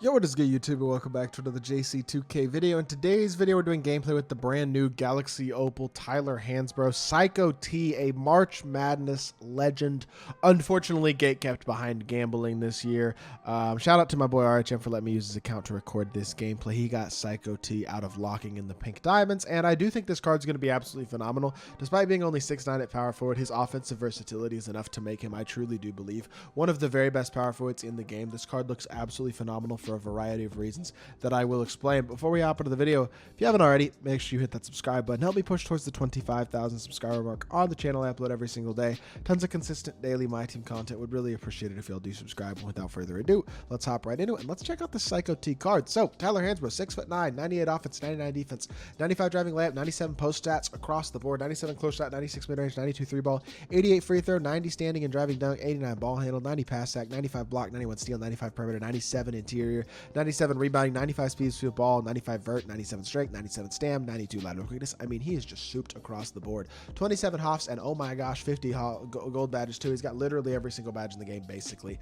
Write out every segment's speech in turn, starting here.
Yo, what is good, YouTube, and welcome back to another JC2K video. In today's video, we're doing gameplay with the brand new Galaxy Opal Tyler HANSBROUGH Psycho T, a March Madness legend. Unfortunately, gate kept behind gambling this year. Shout out to my boy RHM for letting me use his account to record this gameplay. He got Psycho T out of locking in the pink diamonds, and I do think this card's going to be absolutely phenomenal. Despite being only 6'9" at power forward, his offensive versatility is enough to make him, I truly do believe, one of the very best power forwards in the game. This card looks absolutely phenomenal for a variety of reasons that I will explain. Before we hop into the video, if you haven't already, make sure you hit that subscribe button. Help me push towards the 25,000 subscriber mark on the channel. I upload every single day. Tons of consistent daily My Team content. Would really appreciate it if y'all do subscribe. And without further ado, let's hop right into it and let's check out the Psycho T card. So, Tyler HANSBROUGH, 6'9", 98 offense, 99 defense, 95 driving layup, 97 post stats across the board, 97 close shot, 96 mid range, 92 three ball, 88 free throw, 90 standing and driving dunk, 89 ball handle, 90 pass sack, 95 block, 91 steal, 95 perimeter, 97 interior, 97 rebounding, 95 speed field ball, 95 vert, 97 strength, 97 stam, 92 lateral quickness. I mean, he is just souped across the board. 27 Hoffs, and oh my gosh, 50 gold badges too. He's got literally every single badge in the game, basically.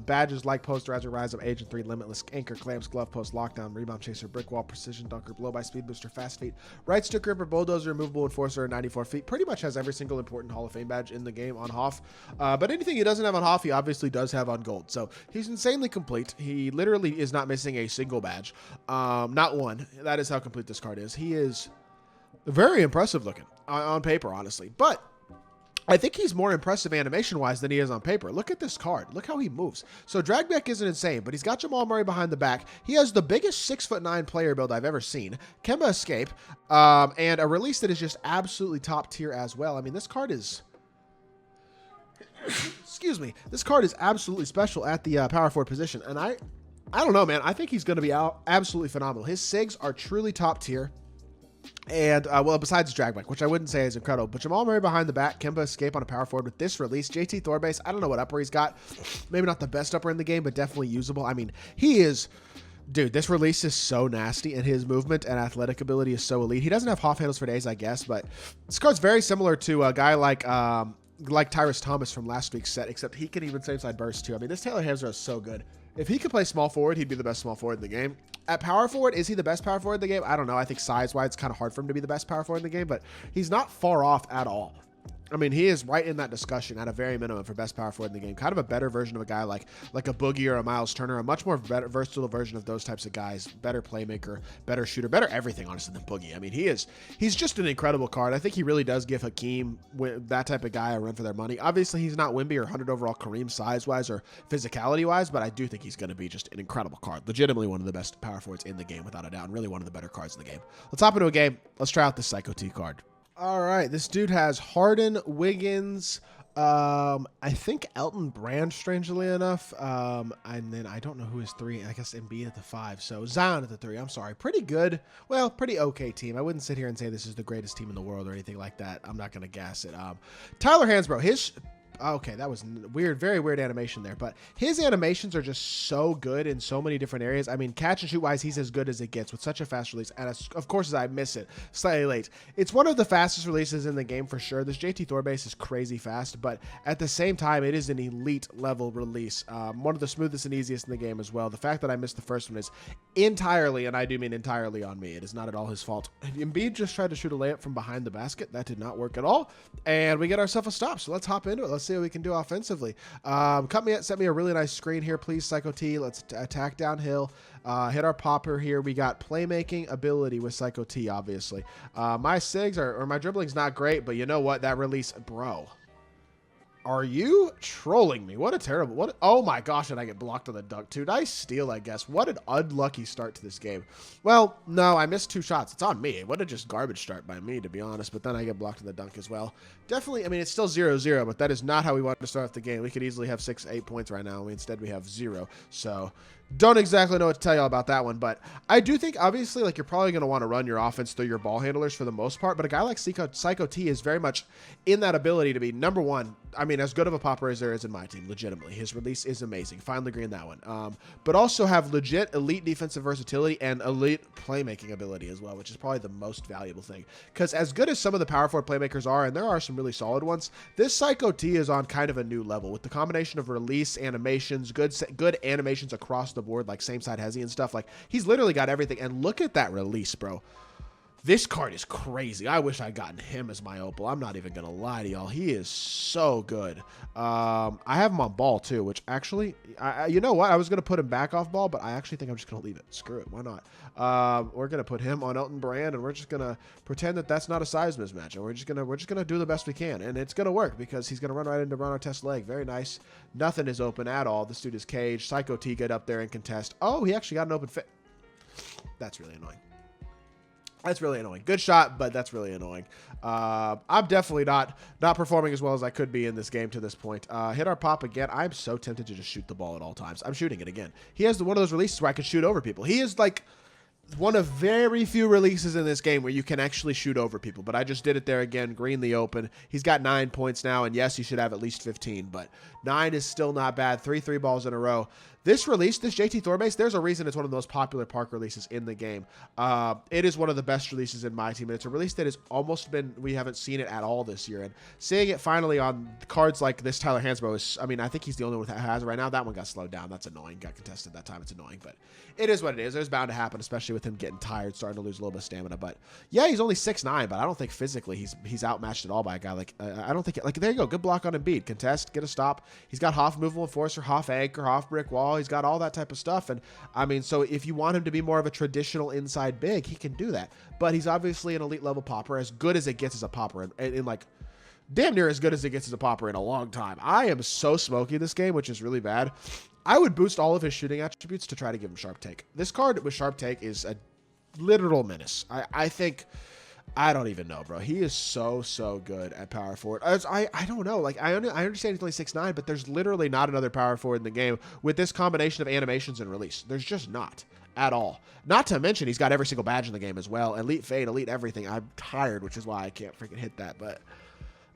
Badges like Posterizer, Rise Up, Agent 3, Limitless, Anchor, Clamps, Glove Post, Lockdown, Rebound Chaser, Brick Wall, Precision Dunker, Blow by Speed Booster, Fast Feet, Right Stick Gripper, Bulldozer, Removable Enforcer, 94 feet. Pretty much has every single important Hall of Fame badge in the game on Hoff. But anything he doesn't have on Hoff, he obviously does have on gold. So he's insanely complete. He literally is not missing a single badge. Not one. That is how complete this card is. He is very impressive looking on paper, honestly. But I think he's more impressive animation-wise than he is on paper. Look at this card. Look how he moves. So dragback isn't insane, but he's got Jamal Murray behind the back. He has the biggest 6'9" player build I've ever seen. Kemba escape, and a release that is just absolutely top tier as well. I mean, this card is... Excuse me. This card is absolutely special at the power forward position, and I don't know, man. I think he's going to be absolutely phenomenal. His SIGs are truly top tier. And, well, besides dragback, which I wouldn't say is incredible, but Jamal Murray behind the back, Kemba escape on a power forward with this release. JT Thorbase, I don't know what upper he's got. Maybe not the best upper in the game, but definitely usable. I mean, he is... Dude, this release is so nasty, and his movement and athletic ability is so elite. He doesn't have Hoff handles for days, I guess, but this card's very similar to a guy like Tyrus Thomas from last week's set, except he can even same side burst too. I mean, this Tyler HANSBROUGH is so good. If he could play small forward, he'd be the best small forward in the game. At power forward, is he the best power forward in the game? I don't know. I think size-wise, it's kind of hard for him to be the best power forward in the game, but he's not far off at all. I mean, he is right in that discussion at a very minimum for best power forward in the game. Kind of a better version of a guy like a Boogie or a Miles Turner, a much more versatile version of those types of guys. Better playmaker, better shooter, better everything, honestly, than Boogie. I mean, he's just an incredible card. I think he really does give Hakeem, that type of guy, a run for their money. Obviously, he's not Wimby or 100 overall Kareem size-wise or physicality-wise, but I do think he's going to be just an incredible card. Legitimately one of the best power forwards in the game, without a doubt, and really one of the better cards in the game. Let's hop into a game. Let's try out this Psycho T card. All right, this dude has Harden, Wiggins, I think Elton Brand, strangely enough, and then I don't know who is 3. I guess Embiid at the 5, so Zion at the 3. I'm sorry, pretty good. Well, pretty okay team. I wouldn't sit here and say this is the greatest team in the world or anything like that. I'm not gonna gas it. Tyler HANSBROUGH, his... Okay, that was weird, very weird animation there, but his animations are just so good in so many different areas. I mean, catch and shoot wise, he's as good as it gets with such a fast release, and of course, as I miss it slightly late. It's one of the fastest releases in the game for sure. This JT Thorbase is crazy fast, but at the same time, it is an elite level release. One of the smoothest and easiest in the game as well. The fact that I missed the first one is entirely, and I do mean entirely, on me. It is not at all his fault. Embiid just tried to shoot a layup from behind the basket. That did not work at all, and we get ourselves a stop. So let's hop into it. Let's see what we can do offensively. Set me a really nice screen here, please, Psycho T. Let's attack downhill. Hit our popper here. We got playmaking ability with Psycho T, obviously. My SIGs or my dribbling's not great, but you know what? That release, bro. Are you trolling me? What a terrible... Oh my gosh, did I get blocked on the dunk too? Nice steal, I guess. What an unlucky start to this game. Well, no, I missed 2 shots. It's on me. What a just garbage start by me, to be honest. But then I get blocked on the dunk as well. Definitely, I mean, it's still 0-0, but that is not how we wanted to start off the game. We could easily have 6-8 points right now. Instead, we have 0. So... don't exactly know what to tell y'all about that one, but I do think, obviously, like, you're probably going to want to run your offense through your ball handlers for the most part, but a guy like Psycho T is very much in that ability to be, number one, I mean, as good of a popper as there is in my team, legitimately. His release is amazing. Finally agree on that one. But also have legit elite defensive versatility and elite playmaking ability as well, which is probably the most valuable thing. Because as good as some of the power forward playmakers are, and there are some really solid ones, this Psycho T is on kind of a new level with the combination of release, animations, good animations across the board, like same side Hezi and stuff. Like, he's literally got everything. And look at that release, bro. This card is crazy. I wish I'd gotten him as my Opal. I'm not even going to lie to y'all. He is so good. I have him on ball, too, which actually, you know what? I was going to put him back off ball, but I actually think I'm just going to leave it. Screw it. Why not? We're going to put him on Elton Brand, and we're just going to pretend that that's not a size mismatch. And we're just going to do the best we can. And it's going to work because he's going to run right into our test leg. Very nice. Nothing is open at all. This dude is caged. Psycho T get up there and contest. Oh, he actually got an open fit. That's really annoying. That's really annoying. Good shot, but that's really annoying. I'm definitely not performing as well as I could be in this game to this point. Hit our pop again. I'm so tempted to just shoot the ball at all times. I'm shooting it again. He has one of those releases where I can shoot over people. He is like one of very few releases in this game where you can actually shoot over people, but I just did it there again. Green the open. He's got 9 points now, and yes, he should have at least 15, but 9 is still not bad. 3 balls in a row. This release, this JT Thor base, there's a reason it's one of the most popular park releases in the game. It is one of the best releases in my team, and it's a release that has almost been, we haven't seen it at all this year, and seeing it finally on cards like this Tyler Hansbrough is, I mean, I think he's the only one that has it right now. That one got slowed down. That's annoying. Got contested that time. It's annoying, but it is what it is. It was bound to happen, especially with him getting tired, starting to lose a little bit of stamina, but yeah, he's only 6'9", but I don't think physically he's outmatched at all by a guy like, I don't think, like, there you go. Good block on Embiid. Contest, get a stop. He's got Hoff movable enforcer, Hoff anchor, Hoff brick wall. He's got all that type of stuff. And I mean, so if you want him to be more of a traditional inside big, he can do that. But he's obviously an elite level popper, as good as it gets as a popper, and like damn near as good as it gets as a popper in a long time. I am so smoky this game, which is really bad. I would boost all of his shooting attributes to try to give him sharp take. This card with sharp take is a literal menace. I think, I don't even know, bro. He is so good at power forward. I don't know. Like, I understand he's only 6'9", but there's literally not another power forward in the game with this combination of animations and release. There's just not at all. Not to mention he's got every single badge in the game as well. Elite fade, elite everything. I'm tired, which is why I can't freaking hit that. But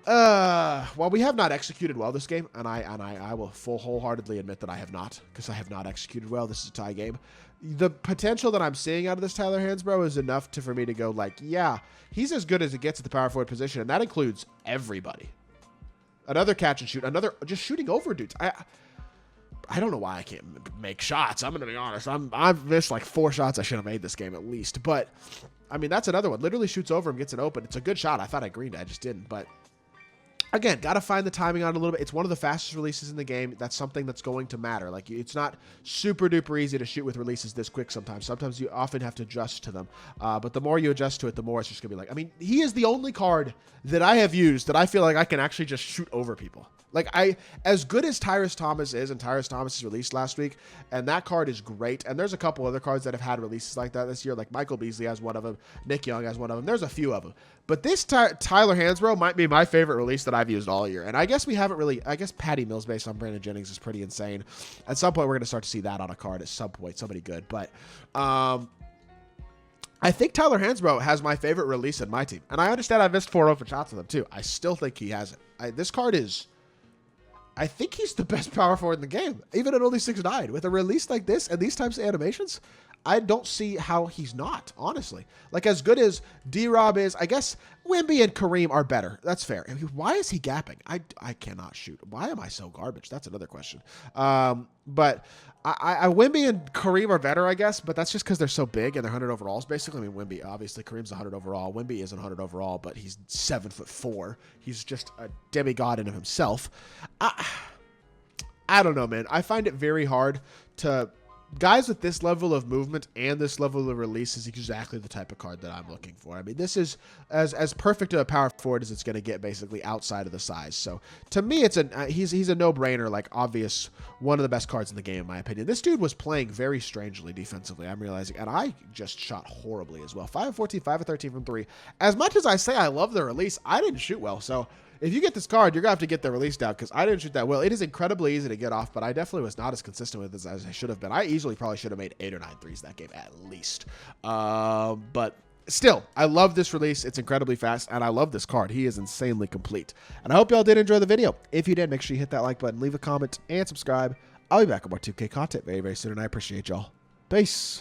well, we have not executed well this game, and I will wholeheartedly admit that I have not, because I have not executed well. This is a tie game. The potential that I'm seeing out of this Tyler Hansbrough is enough for me to go like, yeah, he's as good as it gets at the power forward position, and that includes everybody. Another catch and shoot, another just shooting over dudes. I don't know why I can't make shots. I'm gonna be honest. I've missed like 4 shots I should have made this game at least. But I mean, that's another one. Literally shoots over him, gets it open. It's a good shot. I thought I greened it, I just didn't. But again, got to find the timing on it a little bit. It's one of the fastest releases in the game. That's something that's going to matter. Like, it's not super duper easy to shoot with releases this quick sometimes. Sometimes you often have to adjust to them. But the more you adjust to it, the more it's just going to be like, I mean, he is the only card that I have used that I feel like I can actually just shoot over people. Like, as good as Tyrus Thomas is, and Tyrus Thomas is released last week, and that card is great. And there's a couple other cards that have had releases like that this year. Like Michael Beasley has one of them. Nick Young has one of them. There's a few of them. But this Tyler Hansbrough might be my favorite release that I've used all year. And I guess we haven't really, I guess Patty Mills based on Brandon Jennings is pretty insane. At some point, we're going to start to see that on a card at some point. Somebody good. But I think Tyler Hansbrough has my favorite release in my team. And I understand I missed 4 open shots with him too. I still think he has it. This card is, I think he's the best power forward in the game, even at only 6'9". With a release like this and these types of animations, I don't see how he's not, honestly. Like, as good as D-Rob is, I guess Wemby and Kareem are better. That's fair. I mean, why is he gapping? I cannot shoot. Why am I so garbage? That's another question. But Wemby and Kareem are better, I guess, but that's just because they're so big and they're 100 overalls, basically. I mean, Wemby, obviously, Kareem's 100 overall. Wemby isn't 100 overall, but he's 7'4". He's just a demigod in himself. I don't know, man. I find it very hard to... Guys with this level of movement and this level of release is exactly the type of card that I'm looking for. I mean, this is as perfect a power forward as it's going to get, basically, outside of the size. So, to me, it's he's a no-brainer, like, obvious, one of the best cards in the game, in my opinion. This dude was playing very strangely defensively, I'm realizing, and I just shot horribly as well. 5 of 14, 5 of 13 from 3. As much as I say I love the release, I didn't shoot well, so... If you get this card, you're going to have to get the release down because I didn't shoot that well. It is incredibly easy to get off, but I definitely was not as consistent with it as I should have been. I easily probably should have made 8 or 9 threes that game at least. But still, I love this release. It's incredibly fast, and I love this card. He is insanely complete. And I hope y'all did enjoy the video. If you did, make sure you hit that like button, leave a comment, and subscribe. I'll be back with more 2K content very, very soon, and I appreciate y'all. Peace.